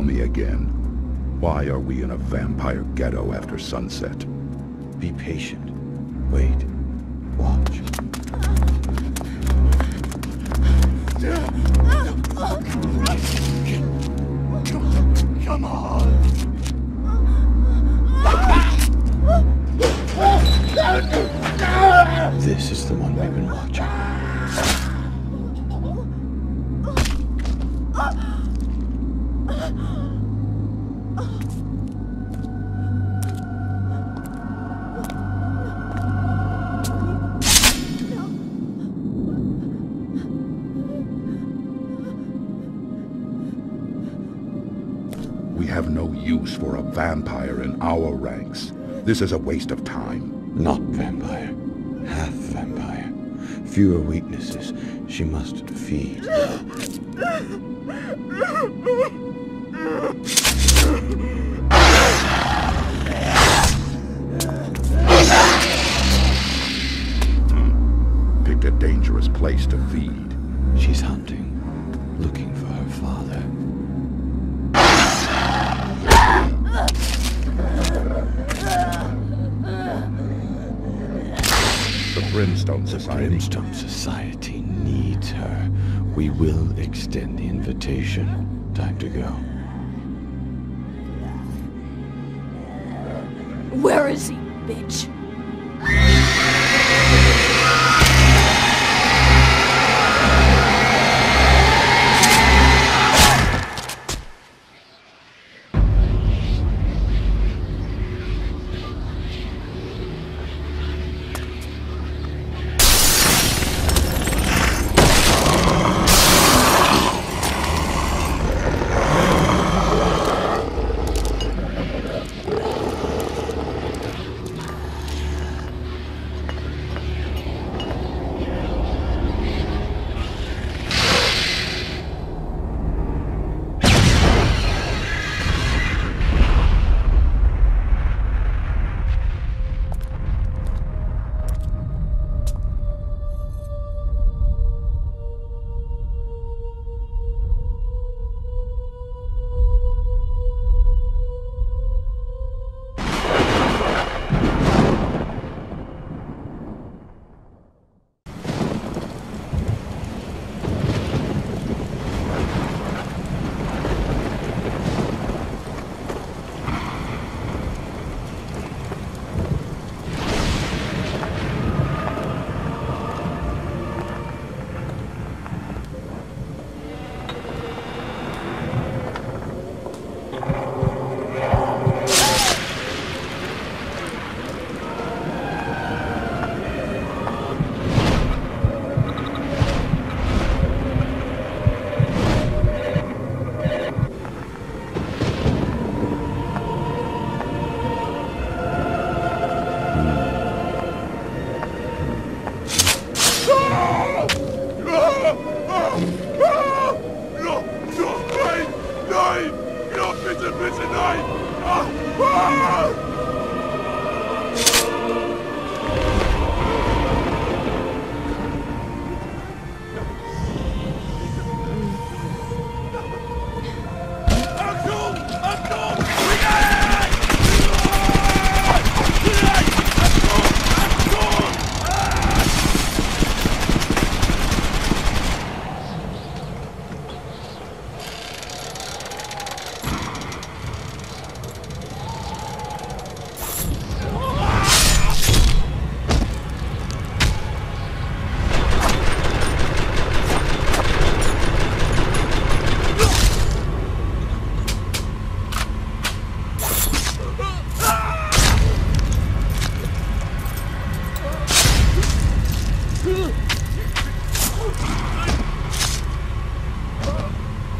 me again. Why are we in a vampire ghetto after sunset? Be patient. Wait. Watch. Come on! This is the one we've been watching. We have no use for a vampire in our ranks. This is a waste of time. Not vampire. Half vampire. Fewer weaknesses. She must feed. Picked a dangerous place to feed. She's hunting. Looking for her father. The Brimstone Society. The Brimstone Society needs her. We will extend the invitation. Time to go. Where is he, bitch?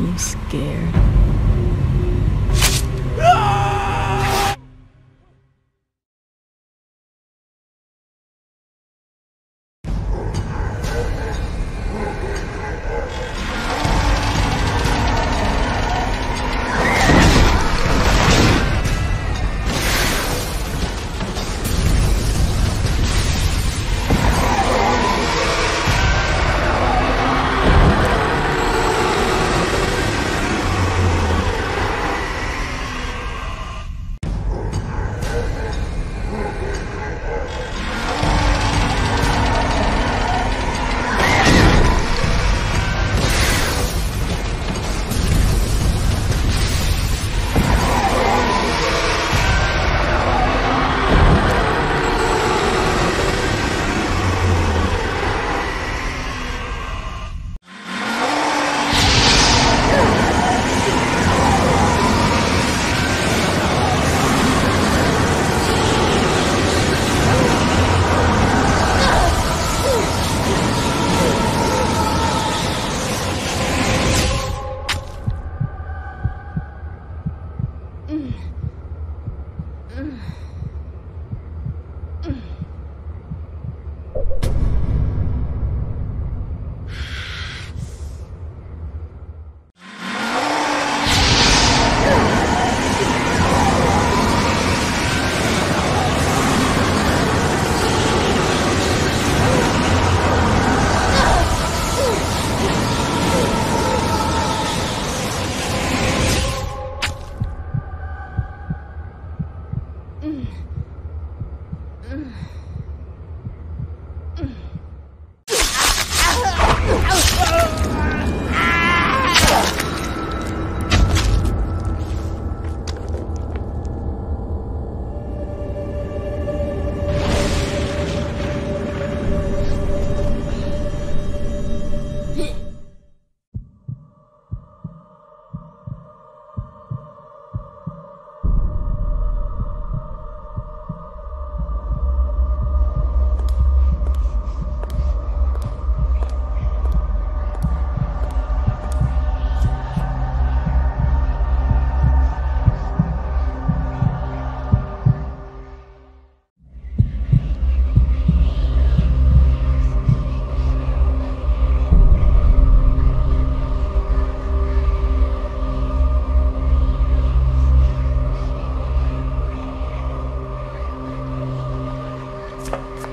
You scared?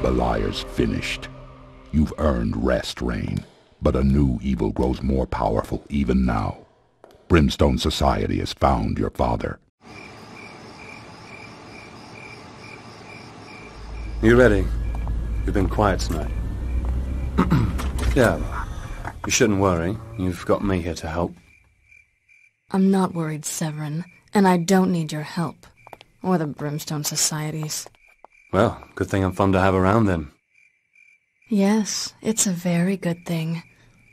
The liar's finished. You've earned rest, Rain, but a new evil grows more powerful even now. Brimstone Society has found your father. You ready? You've been quiet tonight. Yeah, you shouldn't worry. You've got me here to help. I'm not worried, Severin, and I don't need your help. Or the Brimstone Society's. Well, good thing I'm fun to have around then. Yes, it's a very good thing.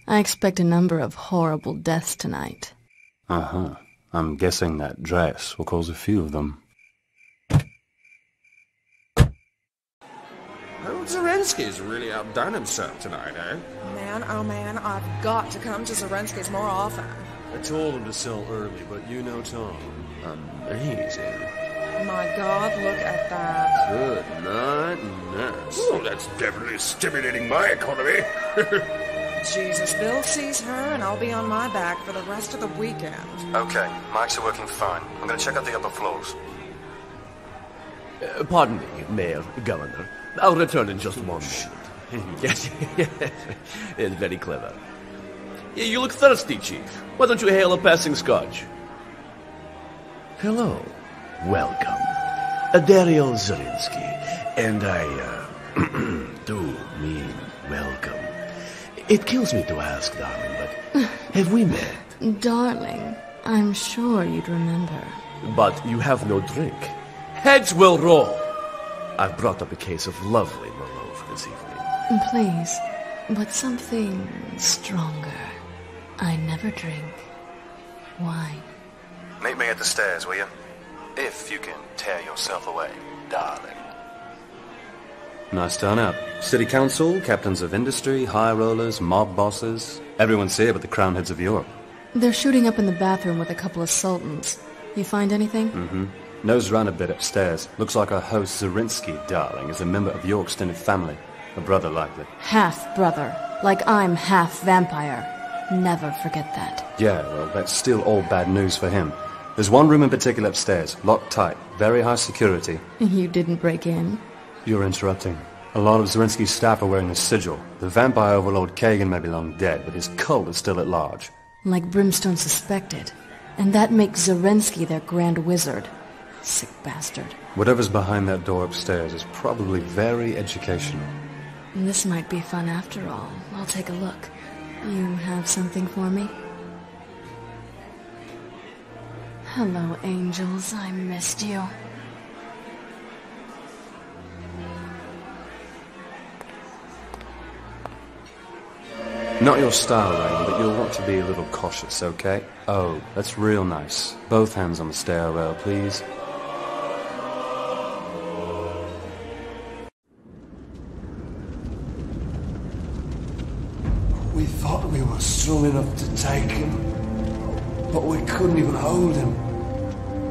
I expect a number of horrible deaths tonight. Uh-huh. I'm guessing that dress will cause a few of them. Old Zelensky's really outdone himself tonight, eh? Man, oh man, I've got to come to Zelensky's more often. I told him to sell early, but you know Tom. Amazing. My God, look at that. Good night, nurse. Oh, that's definitely stimulating my economy. Jesus, Bill sees her and I'll be on my back for the rest of the weekend. Okay, mics are working fine. I'm gonna check out the upper floors. Pardon me, Mayor, Governor. I'll return in just 1 minute. Yes, it's very clever. You look thirsty, Chief. Why don't you hail a passing scotch? Hello. Welcome. Daryl Zelinsky. And I, do mean welcome. It kills me to ask, darling, but have we met? Darling, I'm sure you'd remember. But you have no drink. Heads will roll. I've brought up a case of lovely Merlot for this evening. Please, but something stronger. I never drink wine. Meet me at the stairs, will you? If you can tear yourself away, darling. Nice turnout. City Council, captains of industry, high rollers, mob bosses. Everyone's here but the crown heads of Europe. They're shooting up in the bathroom with a couple of sultans. You find anything? Mm-hmm. Nose round a bit upstairs. Looks like our host Zerinsky, darling, is a member of your extended family. A brother, likely. Half-brother. Like I'm half vampire. Never forget that. Yeah, well, that's still all bad news for him. There's one room in particular upstairs, locked tight, very high security. You didn't break in? You're interrupting. A lot of Zerinsky's staff are wearing his sigil. The vampire overlord Kagan may be long dead, but his cult is still at large. Like Brimstone suspected. And that makes Zerinsky their grand wizard. Sick bastard. Whatever's behind that door upstairs is probably very educational. This might be fun after all. I'll take a look. You have something for me? Hello, angels. I missed you. Not your style, Rain, but you'll want to be a little cautious, okay? Oh, that's real nice. Both hands on the stair rail, please. We thought we were strong enough to take him, but we couldn't even hold him.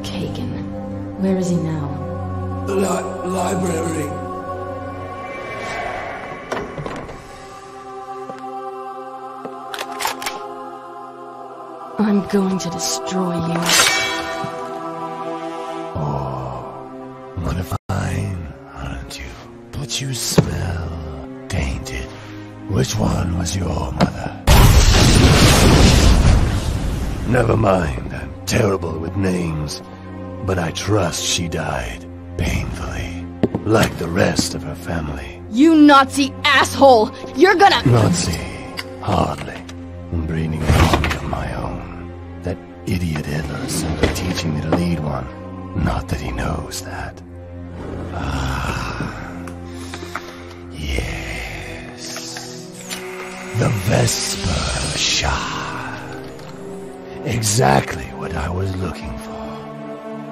Kagan. Where is he now? The library. I'm going to destroy you. Oh, what a fine, aren't you? But you smell tainted. Which one was your mother? Never mind, I'm terrible with names. But I trust she died painfully, like the rest of her family. You Nazi asshole! You're gonna— Nazi, hardly. I'm breeding an army of my own. That idiot Hitler is simply teaching me to lead one. Not that he knows that. Ah, yes. The Vesper Shah. Exactly what I was looking for.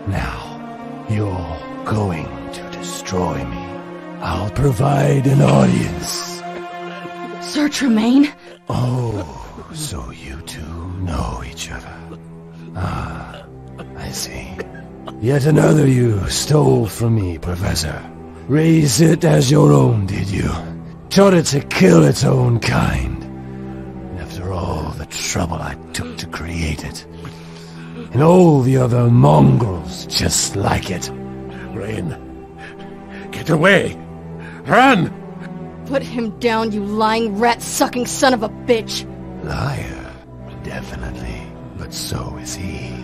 Now, you're going to destroy me. I'll provide an audience. Sir Tremaine? Oh, so you two know each other. Ah, I see. Yet another you stole from me, Professor. Raised it as your own, did you? Taught it to kill its own kind. After all the trouble I took to create it. And all the other mongrels just like it. Rain, get away! Run! Put him down, you lying rat-sucking son of a bitch! Liar, definitely. But so is he.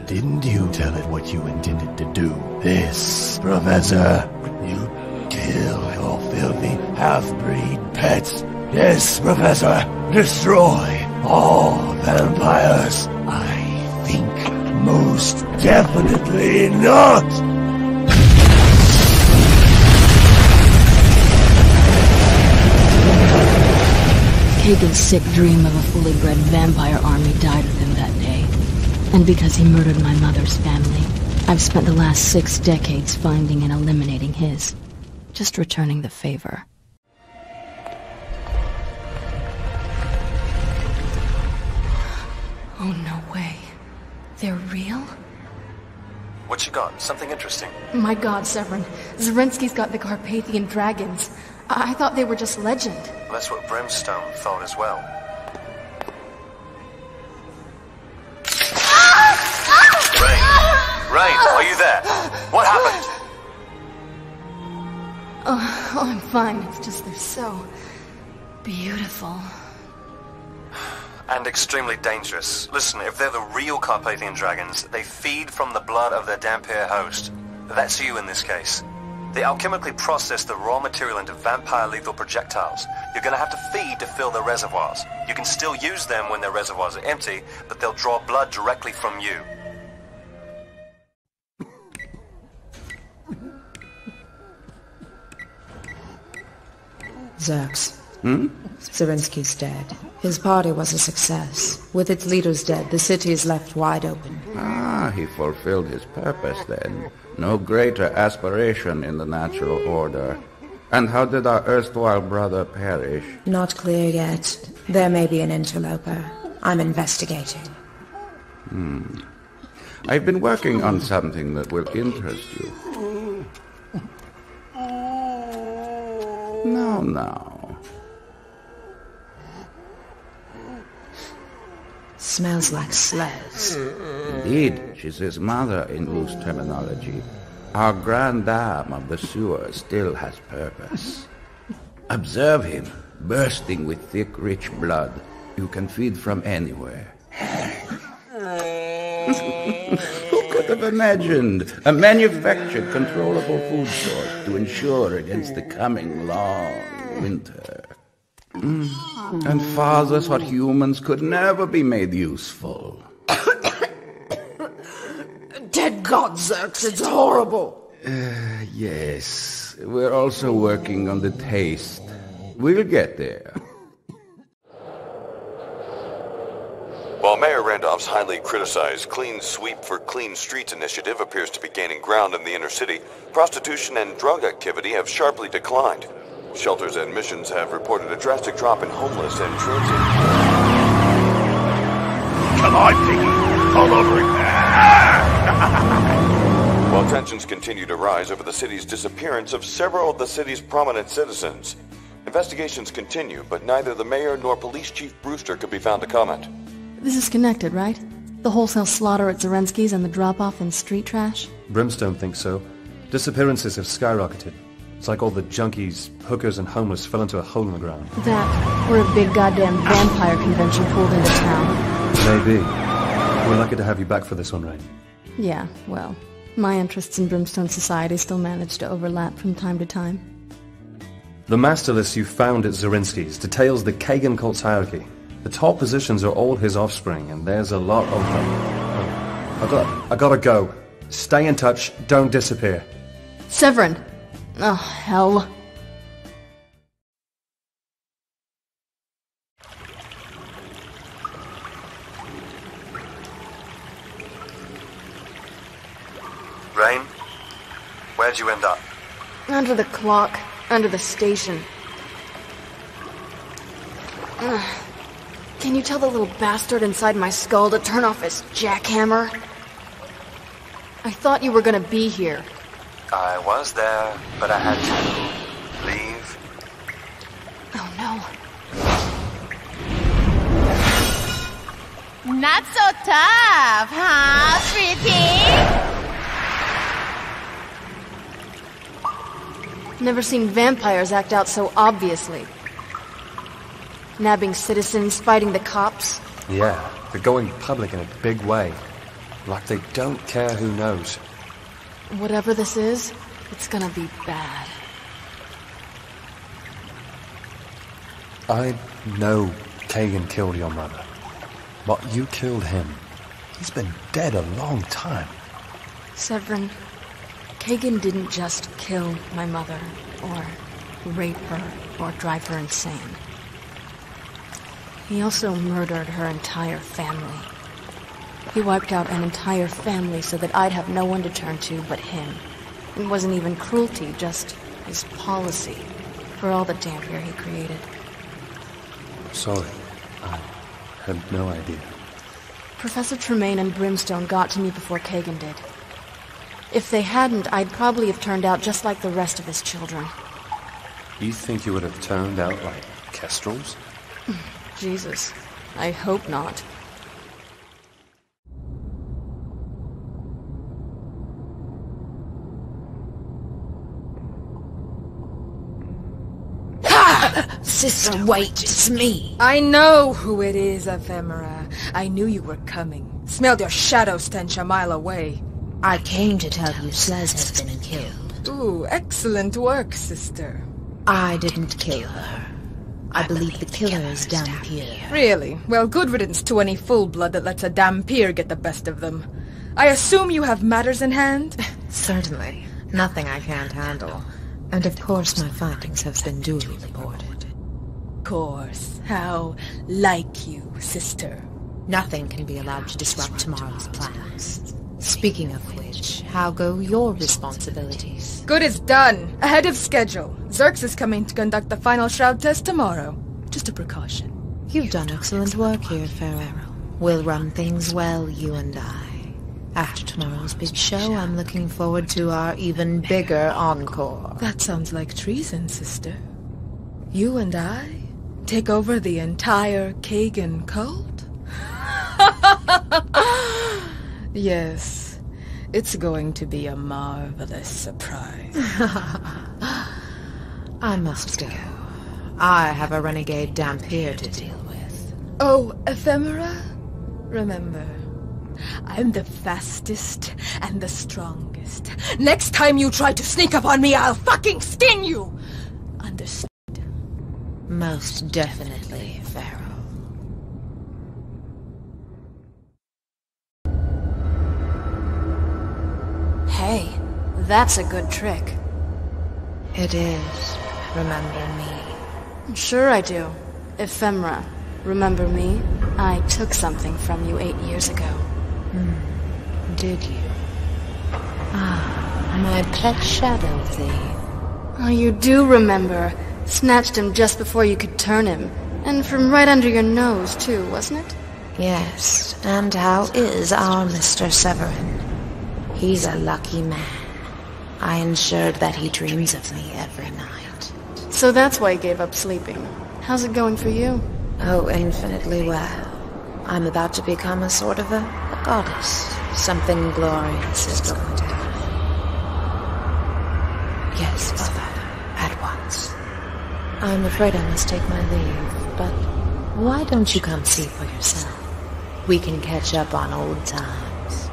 Didn't you tell it what you intended to do? This, Professor. You kill your filthy half-breed pets. Yes, Professor. Destroy all vampires. I think most definitely not. Kagan's sick dream of a fully bred vampire army died with him that day. And because he murdered my mother's family, I've spent the last 6 decades finding and eliminating his. Just returning the favor. Oh, no way. They're real? What you got? Something interesting? My god, Severin. Zarinsky's got the Carpathian dragons. I thought they were just legend. That's what Brimstone thought as well. Rain, are you there? What happened? Oh, I'm fine. It's just they're so beautiful. And extremely dangerous. Listen, if they're the real Carpathian dragons, they feed from the blood of their Dampier host. That's you in this case. They alchemically process the raw material into vampire-lethal projectiles. You're gonna have to feed to fill their reservoirs. You can still use them when their reservoirs are empty, but they'll draw blood directly from you. Zerx. Zarinsky's dead. His party was a success. With its leaders dead, the city is left wide open. Ah, he fulfilled his purpose then. No greater aspiration in the natural order. And how did our erstwhile brother perish? Not clear yet. There may be an interloper. I'm investigating. I've been working on something that will interest you. Now. Smells like slurs. Indeed, she's his mother in loose terminology. Our grand dame of the sewer still has purpose. Observe him, bursting with thick, rich blood. You can feed from anywhere. Who could have imagined a manufactured, controllable food source to ensure against the coming long winter. And father thought humans could never be made useful. Dead God, Zerx, it's horrible. Yes, we're also working on the taste. We'll get there. While Mayor Randolph's highly criticized Clean Sweep for Clean Streets initiative appears to be gaining ground in the inner city, prostitution and drug activity have sharply declined. Shelters and missions have reported a drastic drop in homeless and transient. Come on, Piggy! All over it! While tensions continue to rise over the city's disappearance of several of the city's prominent citizens. Investigations continue, but neither the mayor nor police chief Brewster could be found to comment. This is connected, right? The wholesale slaughter at Zarensky's and the drop-off in street trash? Brimstone thinks so. Disappearances have skyrocketed. It's like all the junkies, hookers, and homeless fell into a hole in the ground. That, or a big goddamn vampire convention pulled into town. Maybe. We're lucky to have you back for this one, Rain. Yeah, well, my interests in Brimstone Society still manage to overlap from time to time. The master list you found at Zarensky's details the Kagan cult's hierarchy. The top positions are all his offspring, and there's a lot of them. Oh, I gotta go. Stay in touch, don't disappear. Severin! Oh, hell. Rain? Where'd you end up? Under the clock. Under the station. Can you tell the little bastard inside my skull to turn off his jackhammer? I thought you were gonna be here. I was there, but I had to leave. Oh no. Not so tough, huh, sweetie? Never seen vampires act out so obviously. Nabbing citizens, fighting the cops. Yeah, they're going public in a big way. Like they don't care who knows. Whatever this is, it's gonna be bad. I know Kagan killed your mother. But you killed him. He's been dead a long time. Severin, Kagan didn't just kill my mother, or rape her, or drive her insane. He also murdered her entire family. He wiped out an entire family so that I'd have no one to turn to but him. It wasn't even cruelty, just his policy, for all the dampier he created. Sorry, I had no idea. Professor Tremaine and Brimstone got to me before Kagan did. If they hadn't, I'd probably have turned out just like the rest of his children. You think you would have turned out like Kestrels? Jesus, I hope not. Ha! Sister, wait, it's me. I know who it is, Ephemera. I knew you were coming. Smelled your shadow stench a mile away. I came to tell you Slez has been killed. Ooh, excellent work, sister. I didn't kill her. I believe the killer is Dampier. Really? Well, good riddance to any full-blood that lets a Dampier get the best of them. I assume you have matters in hand? Certainly. Nothing I can't handle. And of course my findings have been duly reported. Of course. How like you, sister. Nothing can be allowed to disrupt tomorrow's plans. Speaking of which, how go your responsibilities? Good is done. Ahead of schedule. Zerx is coming to conduct the final shroud test tomorrow. Just a precaution. You've done excellent work here, Pharaoh. We'll run things well, you and I. After tomorrow's big show, I'm looking forward to our even bigger encore. That sounds like treason, sister. You and I take over the entire Kagan cult? Yes, it's going to be a marvelous surprise. I must go. I have a renegade Dampier to deal with. Oh, Ephemera? Remember, I'm the fastest and the strongest. Next time you try to sneak up on me, I'll fucking skin you! Understood? Most definitely, Pharaoh. Hey, that's a good trick. It is. Remember me. Sure I do. Ephemera. Remember me? I took something from you 8 years ago. Did you? Ah, my pet shadow thief. Oh, you do remember. Snatched him just before you could turn him. And from right under your nose, too, wasn't it? Yes, and how is our Mr. Severin? He's a lucky man. I ensured that he dreams of me every night. So that's why he gave up sleeping. How's it going for you? Oh, infinitely well. I'm about to become a sort of a goddess. Something glorious is going to happen. Yes, Father, at once. I'm afraid I must take my leave, but why don't you come see for yourself? We can catch up on old times.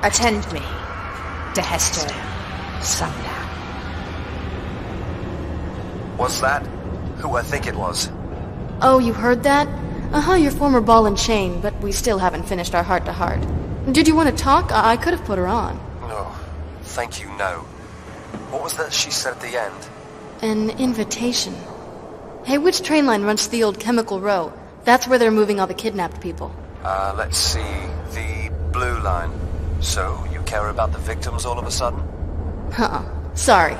Attend me to Hester Sundown. What's that? Who I think it was. Oh, you heard that? Your former ball and chain, but we still haven't finished our heart-to-heart. Did you want to talk? I could have put her on. Oh, thank you, no. What was that she said at the end? An invitation. Hey, which train line runs to the old Chemical Row? That's where they're moving all the kidnapped people. Let's see. The blue line. So, you care about the victims all of a sudden? Sorry.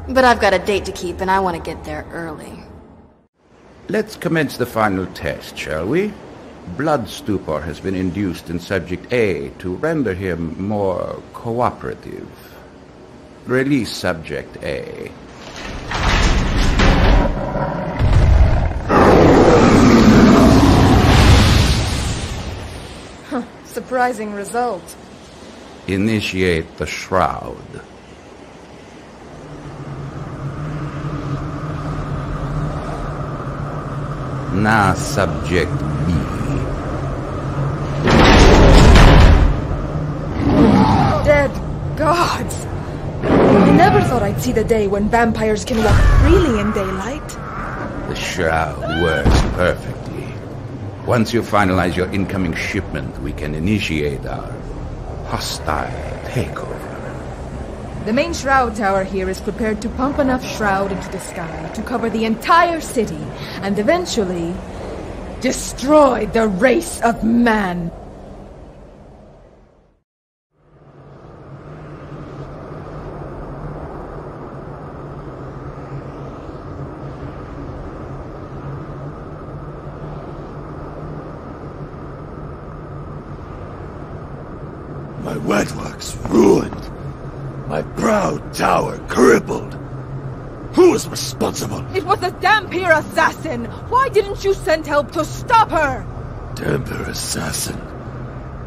But I've got a date to keep, and I want to get there early. Let's commence the final test, shall we? Blood stupor has been induced in Subject A to render him more cooperative. Release Subject A. Surprising result. Initiate the shroud. Now, Subject B. Dead gods! I never thought I'd see the day when vampires can walk freely in daylight. The shroud works perfectly. Once you finalize your incoming shipment, we can initiate our hostile takeover. The main shroud tower here is prepared to pump enough shroud into the sky to cover the entire city, and eventually destroy the race of man. My wetworks ruined. My proud tower crippled. Who is responsible? It was a Dampier assassin! Why didn't you send help to stop her? Dampier assassin?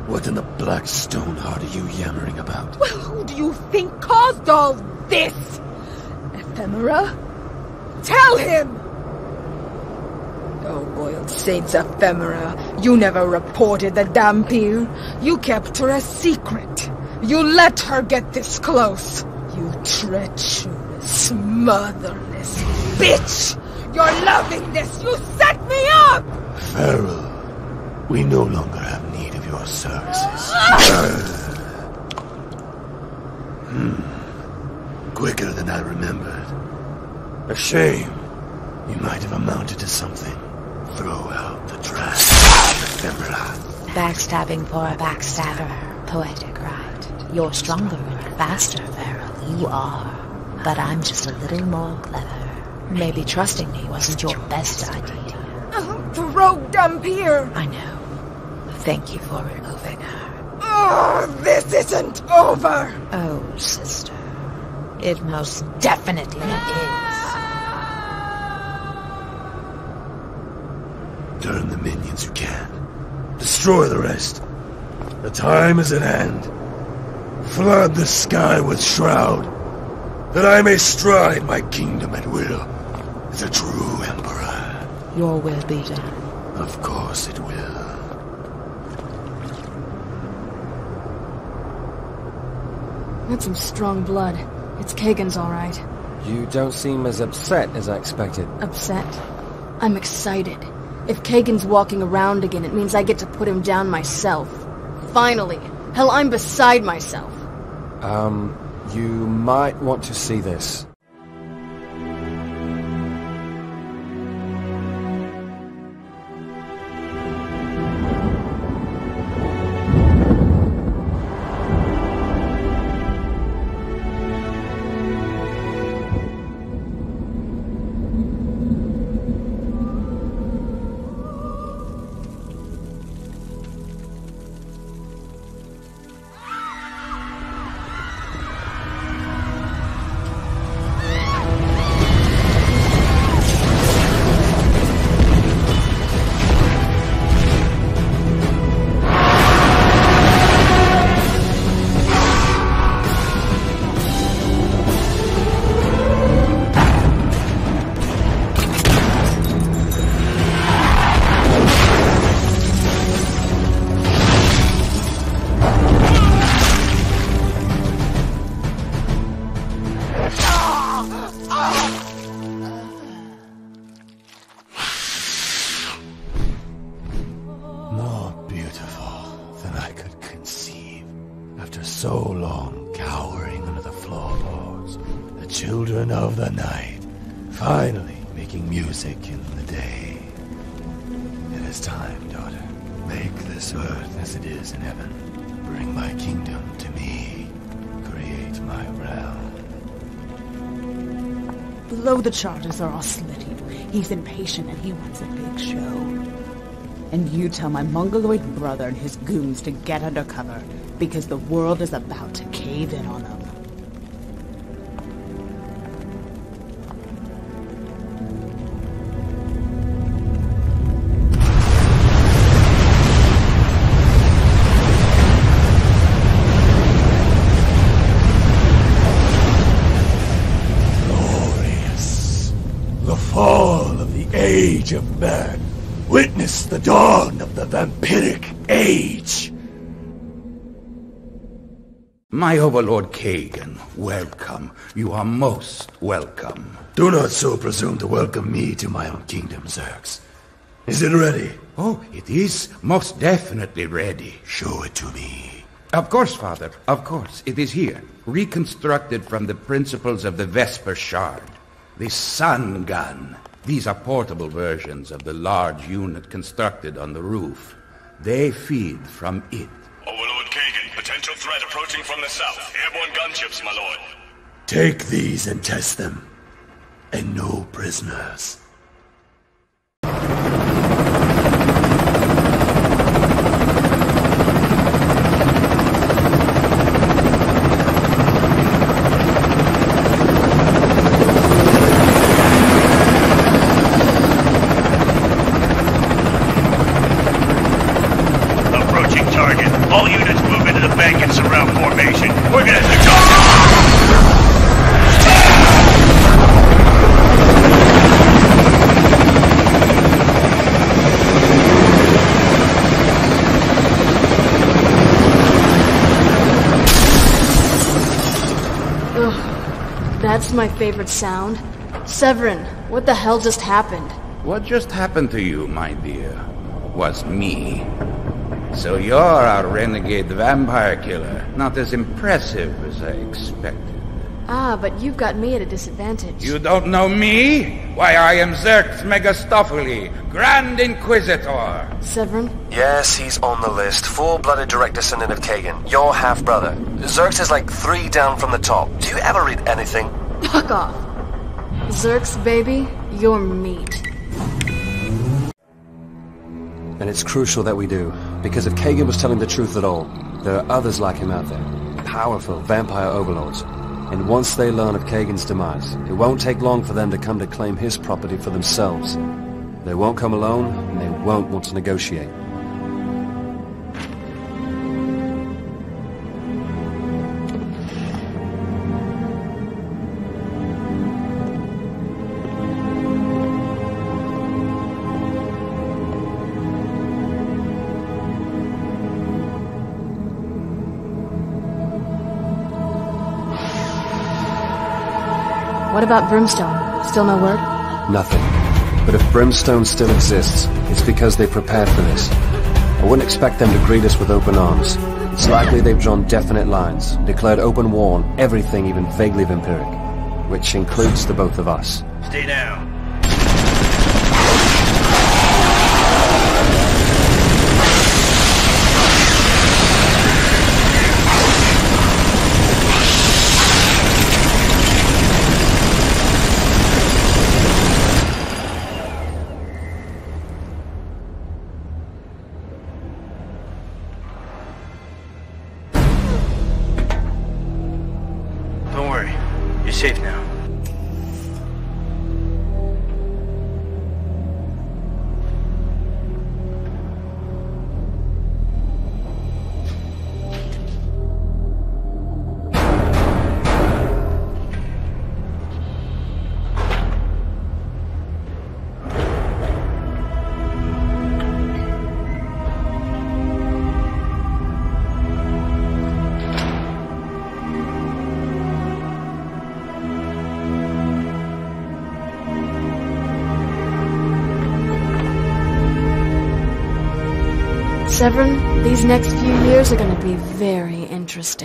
What in the black stone heart are you yammering about? Well, who do you think caused all this? Ephemera? Tell him! Oh, boiled saints, Ephemera. You never reported the Dampier. You kept her a secret. You let her get this close. You treacherous, motherless bitch! You're loving this! You set me up! Pharaoh, we no longer have need of your services. Quicker than I remembered. A shame. You might have amounted to something. Throw out the trash, Ephemera. Backstabbing for a backstabber. Poetic, right? You're stronger and faster, Pharaoh. You are. But I'm just a little more clever. Maybe trusting me wasn't your best idea. The rogue Dampier! I know. Thank you for removing her. Oh, this isn't over! Oh, sister. It most definitely is. Turn the minions you can. Destroy the rest. The time is at hand. Flood the sky with shroud, that I may stride my kingdom at will as a true emperor. Your will be done. Of course it will. That's some strong blood. It's Kagan's all right. You don't seem as upset as I expected. Upset? I'm excited. If Kagan's walking around again, it means I get to put him down myself. Finally! Hell, I'm beside myself. You might want to see this. So long cowering under the floorboards, the children of the night, finally making music in the day. It is time, daughter. Make this earth as it is in heaven. Bring my kingdom to me. Create my realm. Blow the charges or I'll slit you. He's impatient and he wants a big show. And you tell my mongoloid brother and his goons to get under cover, because the world is about to cave in on them. Glorious. The fall of the age of man. Witness the dawn of the vampiric age. My overlord Kagan, welcome. You are most welcome. Do not so presume to welcome me to my own kingdom, Zerx. Is it ready? Oh, it is most definitely ready. Show it to me. Of course, Father, of course. It is here, reconstructed from the principles of the Vesper Shard. The Sun Gun. These are portable versions of the large unit constructed on the roof. They feed from it. Overlord Kagan, potential threat approaching from the south. Airborne gunships, my lord. Take these and test them. And no prisoners. That's my favorite sound. Severin, what the hell just happened? What just happened to you, my dear, was me. So you're our renegade vampire killer. Not as impressive as I expected. Ah, but you've got me at a disadvantage. You don't know me? Why, I am Zerx Megastophily, Grand Inquisitor. Severin? Yes, he's on the list. Full-blooded direct descendant of Kagan. Your half-brother. Zerx is like 3 down from the top. Do you ever read anything? Fuck off. Zerx, baby, you're meat. And it's crucial that we do, because if Kagan was telling the truth at all, there are others like him out there. Powerful vampire overlords. And once they learn of Kagan's demise, it won't take long for them to come to claim his property for themselves. They won't come alone, and they won't want to negotiate. What about Brimstone? Still no word? Nothing. But if Brimstone still exists, it's because they prepared for this. I wouldn't expect them to greet us with open arms. It's likely they've drawn definite lines, declared open war on everything even vaguely vampiric, which includes the both of us. Stay down. You're safe now. Severin, these next few years are going to be very interesting.